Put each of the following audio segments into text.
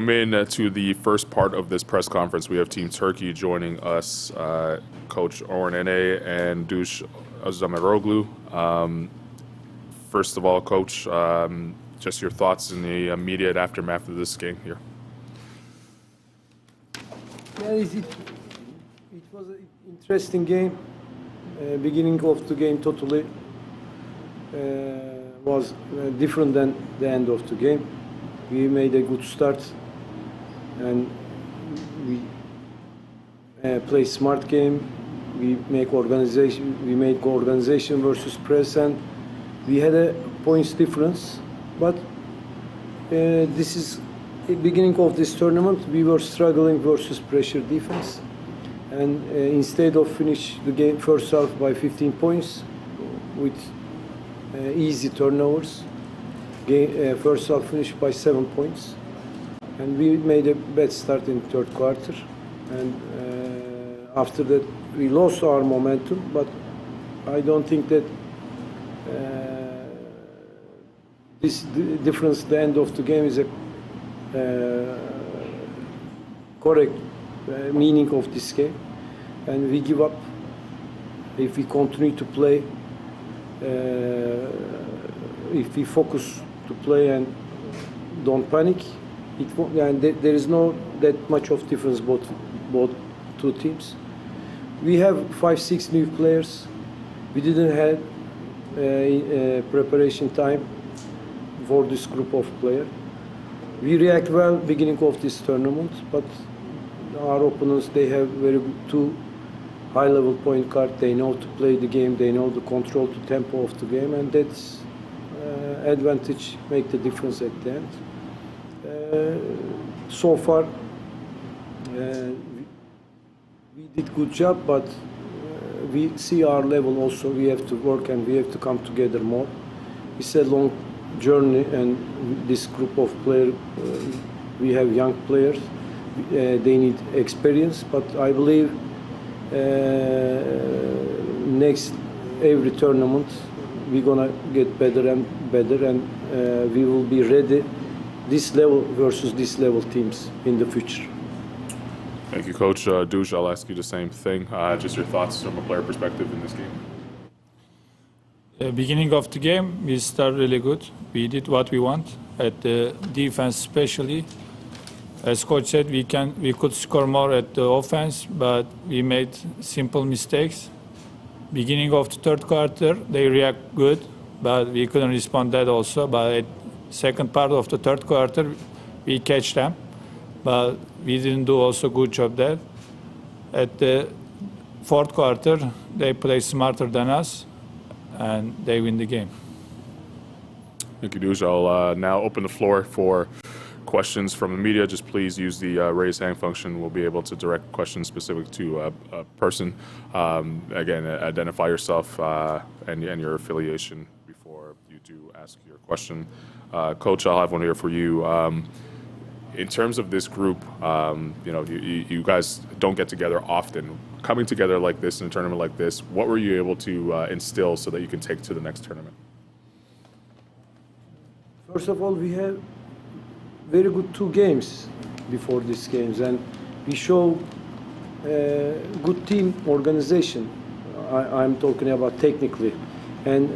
To the first part of this press conference, we have Team Turkey joining us, Coach Orhan Ene and Dush Zameroglu. First of all, Coach, just your thoughts in the immediate aftermath of this game here. Yeah, it was an interesting game. Beginning of the game totally was different than the end of the game. We made a good start and we play smart game. We make organization. We made organization versus press, and we had a points difference. But this is the beginning of this tournament. We were struggling versus pressure defense, and instead of finish the game first half by 15 points with easy turnovers, first half finished by 7 points. And we made a bad start in third quarter, and after that we lost our momentum. But I don't think that this difference at the end of the game is a correct meaning of this game. And we give up if we continue to play, if we focus to play and don't panic. And there is no that much of difference both two teams. We have 5-6 new players. We didn't have preparation time for this group of players. We react well beginning of this tournament, but our opponents, they have very good two high-level point guard. They know to play the game. They know the control to tempo of the game, and that's advantage make the difference at the end. So far, we did good job, but we see our level also. We have to work and we have to come together more. It's a long journey, and this group of players, we have young players. They need experience, but I believe next every tournament we're gonna get better and better, and we will be ready. This level versus this level teams in the future. Thank you, Coach. Dush, I'll ask you the same thing. Just your thoughts from a player perspective in this game. Beginning of the game, we started really good. We did what we want at the defense, especially. As coach said, we could score more at the offense, but we made simple mistakes. Beginning of the third quarter, they react good, but we couldn't respond that also. But at second part of the third quarter, we catch them, but we didn't do also good job there. At the fourth quarter, they play smarter than us, and they win the game. Thank you, Dush. I'll now open the floor for questions from the media. Just please use the raise hand function. We'll be able to direct questions specific to a person. Again, identify yourself and your affiliation before you do ask your question. Coach, I'll have one here for you. In terms of this group, you guys don't get together often. Coming together like this in a tournament like this, what were you able to instill so that you can take to the next tournament? First of all, we have very good 2 games before these games, and we show good team organization. I'm talking about technically. And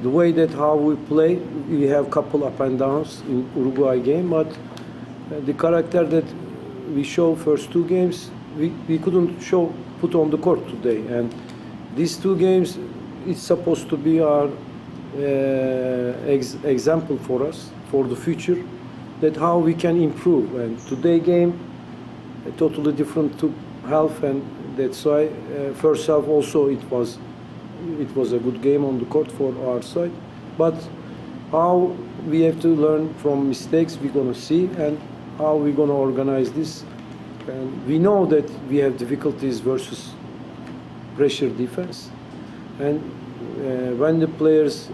the way that how we play, we have couple up and downs in Uruguay game, but the character that we show first 2 games, we couldn't put on the court today. And these 2 games, it's supposed to be our example for us for the future, that how we can improve. And today game, totally different to half, and that's why first half also it was a good game on the court for our side. But how we have to learn from mistakes we're going to see, and how we're going to organize this. And we know that we have difficulties versus pressure defense. And when the players,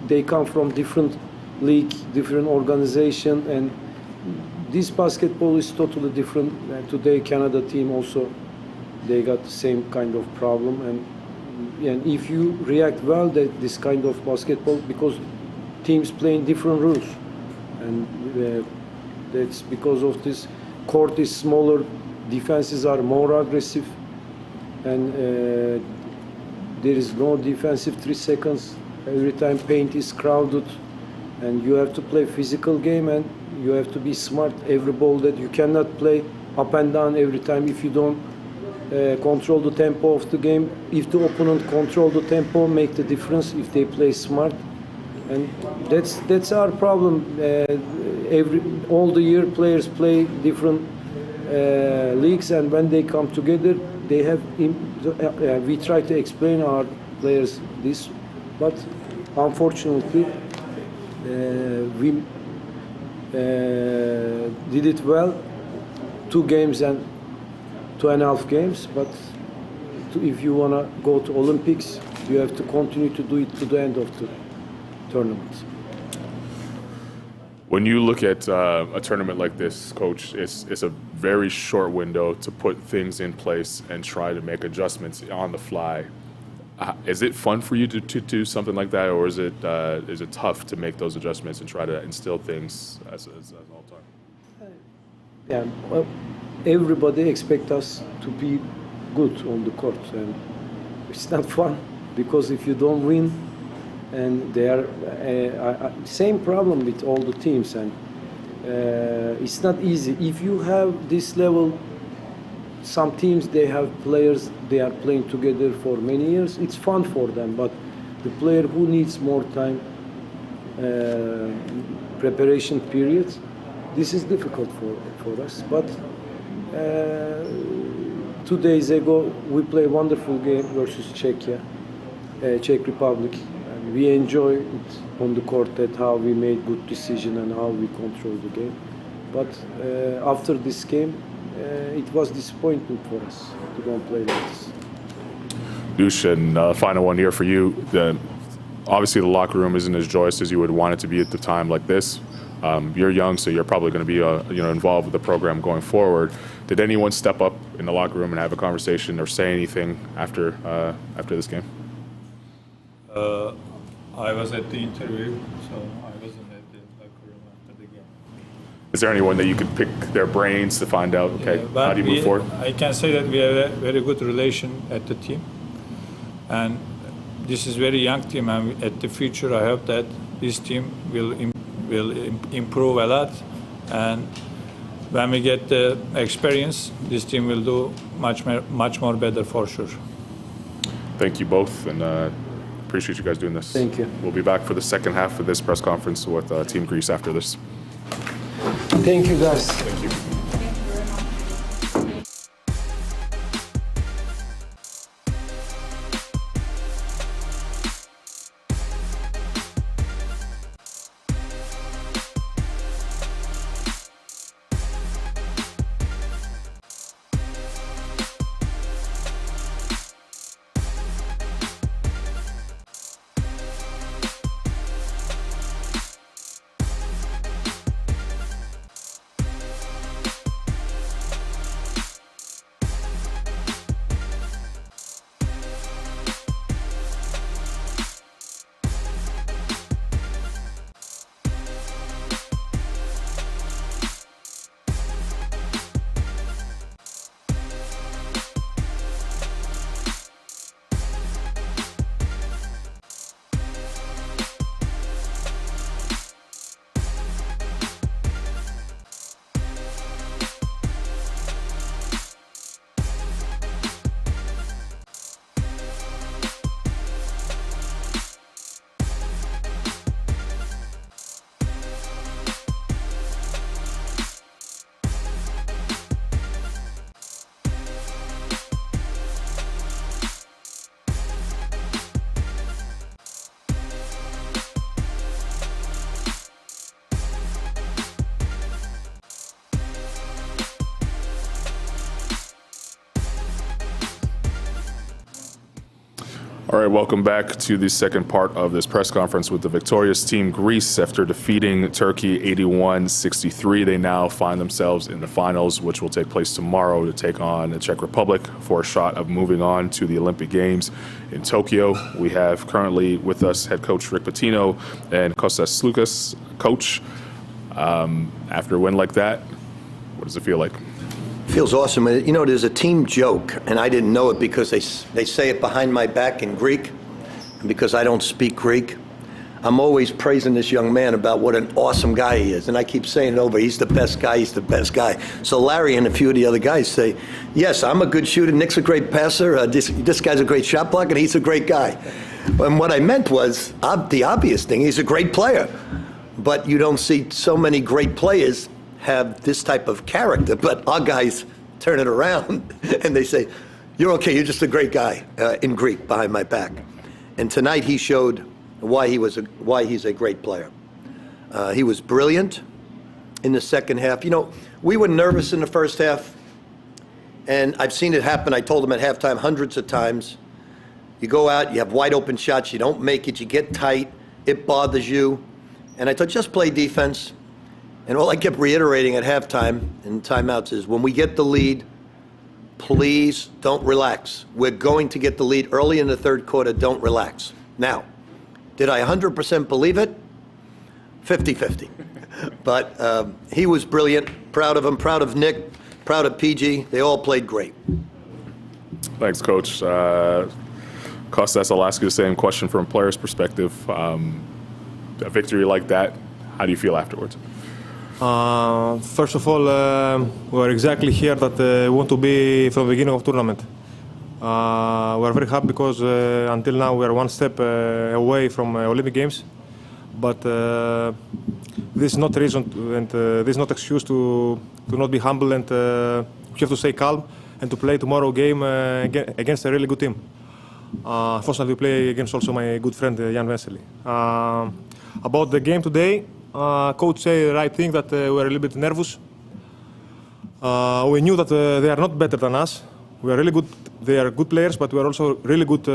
they come from different league, different organization, and this basketball is totally different. And today Canada team also, they got the same kind of problem. And if you react well, that this kind of basketball, because teams playing different rules, and That's because of this court is smaller, defenses are more aggressive, and there is no defensive 3 seconds. Every time paint is crowded, and you have to play physical game, and you have to be smart every ball. That you cannot play up and down every time if you don't control the tempo of the game. If the opponent control the tempo, make the difference if they play smart. And that's our problem. All the year players play different leagues, and when they come together, they have. We try to explain our players this, but unfortunately, we did it well. 2 games and 2.5 games, but if you want to go to Olympics, you have to continue to do it to the end of the tournament. When you look at a tournament like this, Coach, it's a very short window to put things in place and try to make adjustments on the fly. Is it fun for you to do something like that, or is it tough to make those adjustments and try to instill things as all time? Yeah, well, everybody expects us to be good on the court, and it's not fun because if you don't win, and they are same problem with all the teams, and it's not easy. If you have this level, some teams they have players they are playing together for many years. It's fun for them, but the player who needs more time, preparation periods, this is difficult for us. But 2 days ago we played a wonderful game versus Czech Republic. And we enjoy it on the court, that how we made good decision and how we control the game. But after this game, it was disappointing for us to go and play like this. Dush, and final one here for you. Obviously, the locker room isn't as joyous as you would want it to be at the time like this. You're young, so you're probably going to be involved with the program going forward. Did anyone step up in the locker room and have a conversation or say anything after this game? I was at the interview, so I wasn't at the locker room after the game. Is there anyone that you could pick their brains to find out, okay, how do you move forward? I can say that we have a very good relation at the team. And this is a very young team, and at the future I hope that this team will improve a lot. And when we get the experience, this team will do much more better for sure. Thank you both, and appreciate you guys doing this. Thank you. We'll be back for the second half of this press conference with Team Greece after this. Thank you, guys. Thank you. All right, welcome back to the second part of this press conference with the victorious team Greece. After defeating Turkey 81-63, they now find themselves in the finals, which will take place tomorrow to take on the Czech Republic for a shot of moving on to the Olympic Games in Tokyo. We have currently with us head coach Rick Pitino and Kostas Slukas. Coach, After a win like that, what does it feel like? Feels awesome. You know, there's a team joke, and I didn't know it because they say it behind my back in Greek, and because I don't speak Greek, I'm always praising this young man about what an awesome guy he is, and I keep saying it over, he's the best guy, he's the best guy. So Larry and a few of the other guys say, yes, I'm a good shooter, Nick's a great passer, this guy's a great shot blocker, and he's a great guy. And what I meant was, the obvious thing, he's a great player, but you don't see so many great players have this type of character, but our guys turn it around and they say, you're okay, you're just a great guy, in Greek, behind my back. And tonight he showed why he's a great player. He was brilliant in the second half. You know, we were nervous in the first half, and I've seen it happen. I told him at halftime hundreds of times. You go out, you have wide open shots, you don't make it, you get tight, it bothers you. And I thought, just play defense. And all I kept reiterating at halftime and timeouts is, when we get the lead, please don't relax. We're going to get the lead early in the third quarter, don't relax. Now, did I 100% believe it? 50-50. But he was brilliant, proud of him, proud of Nick, proud of PG. They all played great. Thanks, Coach. Kostas, I'll ask you the same question from a player's perspective. A victory like that, how do you feel afterwards? First of all, we are exactly here that we want to be from the beginning of the tournament. We are very happy because until now we are one step away from Olympic Games, but this is not reason and this is not excuse to not be humble, and we have to stay calm and to play tomorrow game against a really good team. Fortunately, we play against also my good friend Jan Vesely. About the game today, coach said the right thing, that we were a little bit nervous. We knew that they are not better than us. We are really good. They are good players, but we are also really good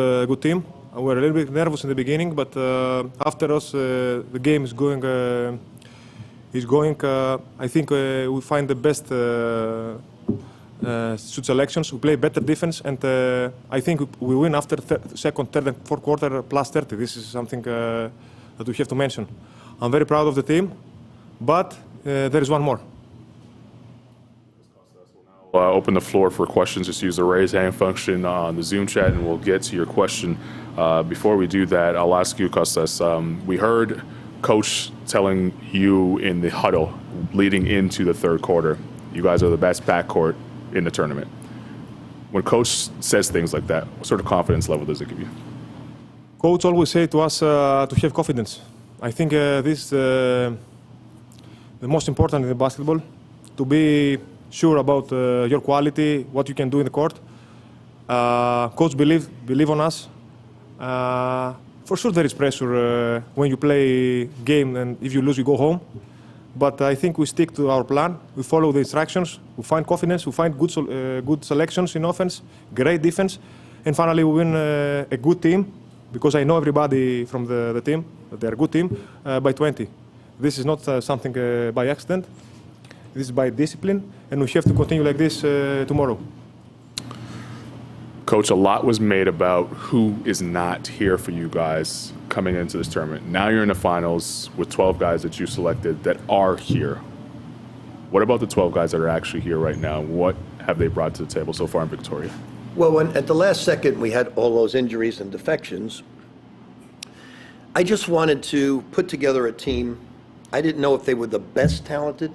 team. We were a little bit nervous in the beginning, but after us, the game is going. I think we find the best shoot selections. We play better defense, and I think we win after second, third, and fourth quarter plus 30. This is something that we have to mention. I'm very proud of the team, but there is one more. Open the floor for questions. Just use the raise hand function on the Zoom chat, and we'll get to your question. Before we do that, I'll ask you, Kostas. We heard Coach telling you in the huddle leading into the third quarter, you guys are the best backcourt in the tournament. When Coach says things like that, what sort of confidence level does it give you? Coach always say to us to have confidence. I think this is the most important in the basketball, to be sure about your quality, what you can do in the court. Coach believe on us. For sure there is pressure when you play game, and if you lose, you go home. But I think we stick to our plan. We follow the instructions. We find confidence. We find good selections in offense, great defense, and finally we win a good team, because I know everybody from the team, that they're a good team, by 20. This is not something by accident. This is by discipline, and we have to continue like this tomorrow. Coach, a lot was made about who is not here for you guys coming into this tournament. Now you're in the finals with 12 guys that you selected that are here. What about the 12 guys that are actually here right now? What have they brought to the table so far in Victoria? Well, when at the last second we had all those injuries and defections, I just wanted to put together a team. I didn't know if they were the best talented.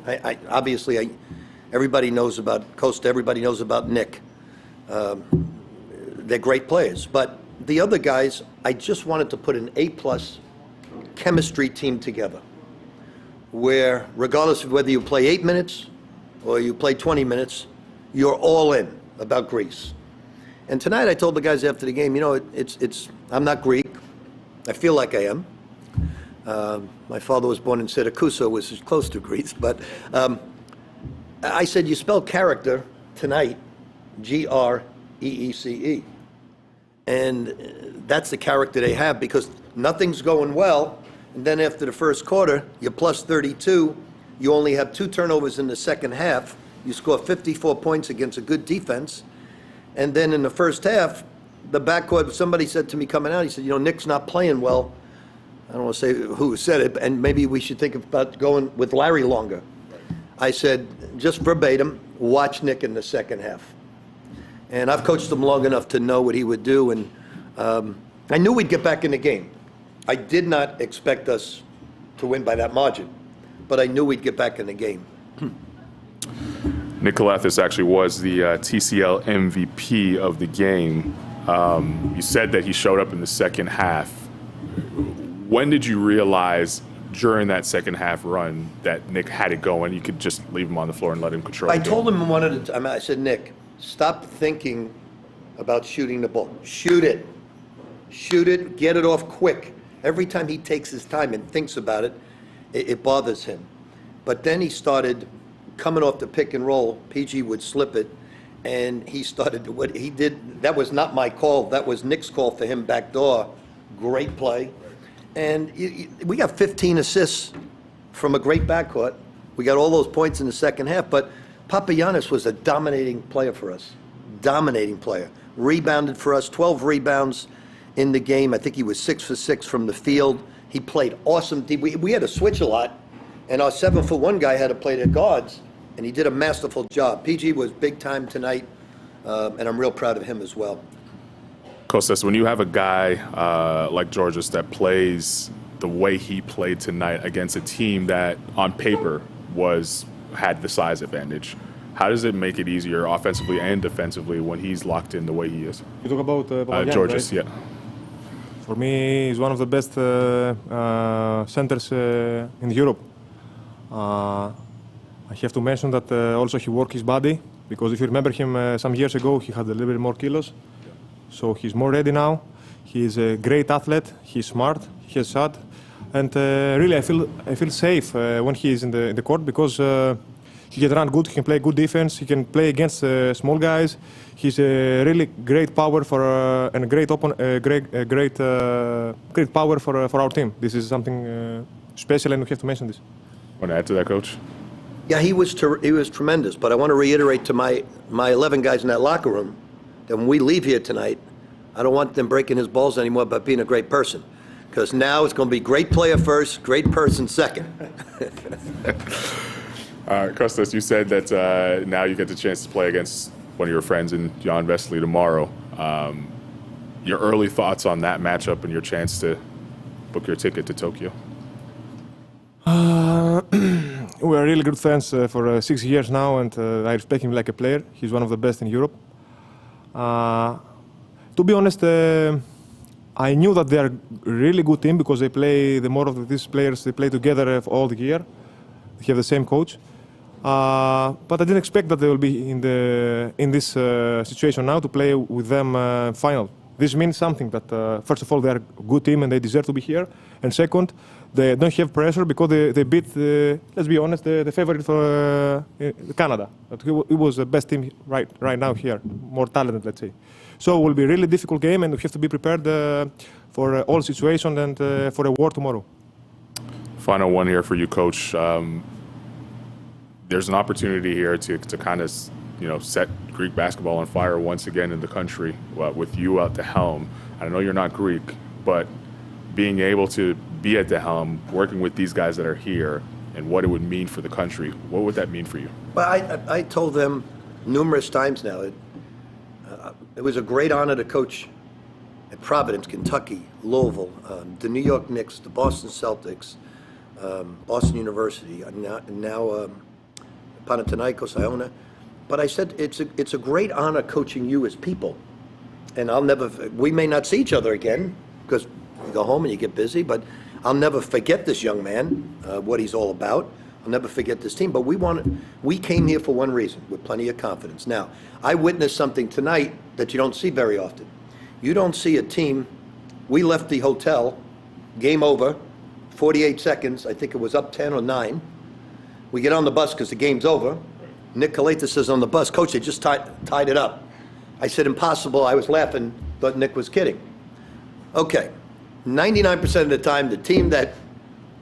Obviously, everybody knows about Costa, everybody knows about Nick. They're great players. But the other guys, I just wanted to put an A-plus chemistry team together, where regardless of whether you play 8 minutes or you play 20 minutes, you're all in about Greece. And tonight I told the guys after the game, you know, I'm not Greek. I feel like I am. My father was born in Syracuse, which is close to Greece. But I said, you spell character tonight, G-R-E-E-C-E. And that's the character they have, because nothing's going well. And then after the first quarter, you're plus 32. You only have 2 turnovers in the second half. You score 54 points against a good defense. And then in the first half, the backcourt, somebody said to me coming out, he said, you know, Nick's not playing well. I don't want to say who said it, and maybe we should think about going with Larry longer. I said, just verbatim, watch Nick in the second half. And I've coached him long enough to know what he would do, and I knew we'd get back in the game. I did not expect us to win by that margin, but I knew we'd get back in the game. Nick Kalathis actually was the TCL MVP of the game. You said that he showed up in the second half. When did you realize during that second half run that Nick had it going? You could just leave him on the floor and let him control the game. I told him one at a time, I said, Nick, stop thinking about shooting the ball. Shoot it. Shoot it, get it off quick. Every time he takes his time and thinks about it, it bothers him. But then he started coming off the pick and roll. PG would slip it, and he started, what he did, that was not my call, that was Nick's call for him backdoor. Great play. And we got 15 assists from a great backcourt. We got all those points in the second half, but Papagiannis was a dominating player for us. Dominating player. Rebounded for us, 12 rebounds in the game. I think he was 6 for 6 from the field. He played awesome. We had to switch a lot, and our 7'1" guy had to play the guards, and he did a masterful job. PG was big time tonight, and I'm real proud of him as well. Kostas, when you have a guy like Georgios that plays the way he played tonight against a team that on paper had the size advantage, how does it make it easier offensively and defensively when he's locked in the way he is? You talk about Georgios, right? yeah. For me, he's one of the best centers in Europe. I have to mention that also he worked his body, because if you remember him some years ago, he had a little bit more kilos. So he's more ready now. He's a great athlete. He's smart. He has shot, and really, I feel safe when he is in the court, because he can run good. He can play good defense. He can play against small guys. He's a really great power for and a great great power for our team. This is something special, and we have to mention this. Want to add to that, Coach? Yeah, he was tremendous, but I want to reiterate to my 11 guys in that locker room that when we leave here tonight, I don't want them breaking his balls anymore about being a great person, because now it's going to be great player first, great person second. Kostas, you said that now you get the chance to play against one of your friends in Jan Vesely tomorrow. Your early thoughts on that matchup and your chance to book your ticket to Tokyo? We are really good friends for 6 years now, and I respect him like a player. He's one of the best in Europe. To be honest, I knew that they are a really good team, because they play, the more of these players, they play together all the year. They have the same coach. But I didn't expect that they will be in this situation now to play with them final. This means something, that first of all, they are a good team and they deserve to be here. And second, they don't have pressure, because they beat, let's be honest, the favorite for Canada. But it was the best team right now here, more talented, let's say. So it will be a really difficult game, and we have to be prepared for all situations and for a war tomorrow. Final one here for you, Coach. There's an opportunity here to kind of, set Greek basketball on fire once again in the country with you at the helm. I know you're not Greek, but being able to be at the helm, working with these guys that are here, and what it would mean for the country, what would that mean for you? Well, I told them numerous times now, it was a great honor to coach at Providence, Kentucky, Louisville, the New York Knicks, the Boston Celtics, Boston University, now Panathinaikos, Iona. But I said it's a great honor coaching you as people, and we may not see each other again, because you go home and you get busy, but I'll never forget this young man, what he's all about. I'll never forget this team. But we came here for one reason, with plenty of confidence. Now, I witnessed something tonight that you don't see very often. You don't see a team. We left the hotel, game over, 48 seconds. I think it was up 10 or 9. We get on the bus because the game's over. Nick Kalathis says on the bus, Coach, they just tied it up. I said, impossible. I was laughing, thought Nick was kidding. Okay, 99% of the time, the team that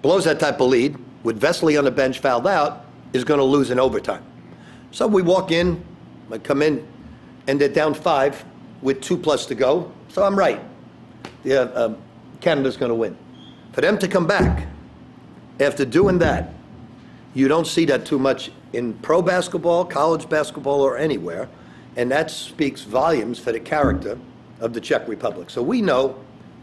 blows that type of lead, with Vesely on the bench fouled out, is going to lose in overtime. So we walk in, I come in, and they're down 5 with 2+ to go. So I'm right. Yeah, Canada's going to win. For them to come back after doing that, you don't see that too much in pro basketball, college basketball, or anywhere, and that speaks volumes for the character of the Czech Republic. So we know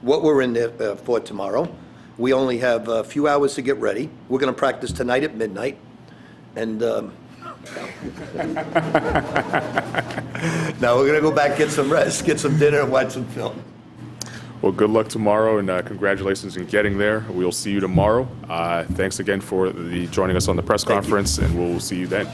what we're in there for tomorrow. We only have a few hours to get ready. We're going to practice tonight at midnight, and now we're going to go back, get some rest, get some dinner, and watch some film. Well, good luck tomorrow, and congratulations in getting there. We'll see you tomorrow. Thanks again for joining us on the press conference, and we'll see you then.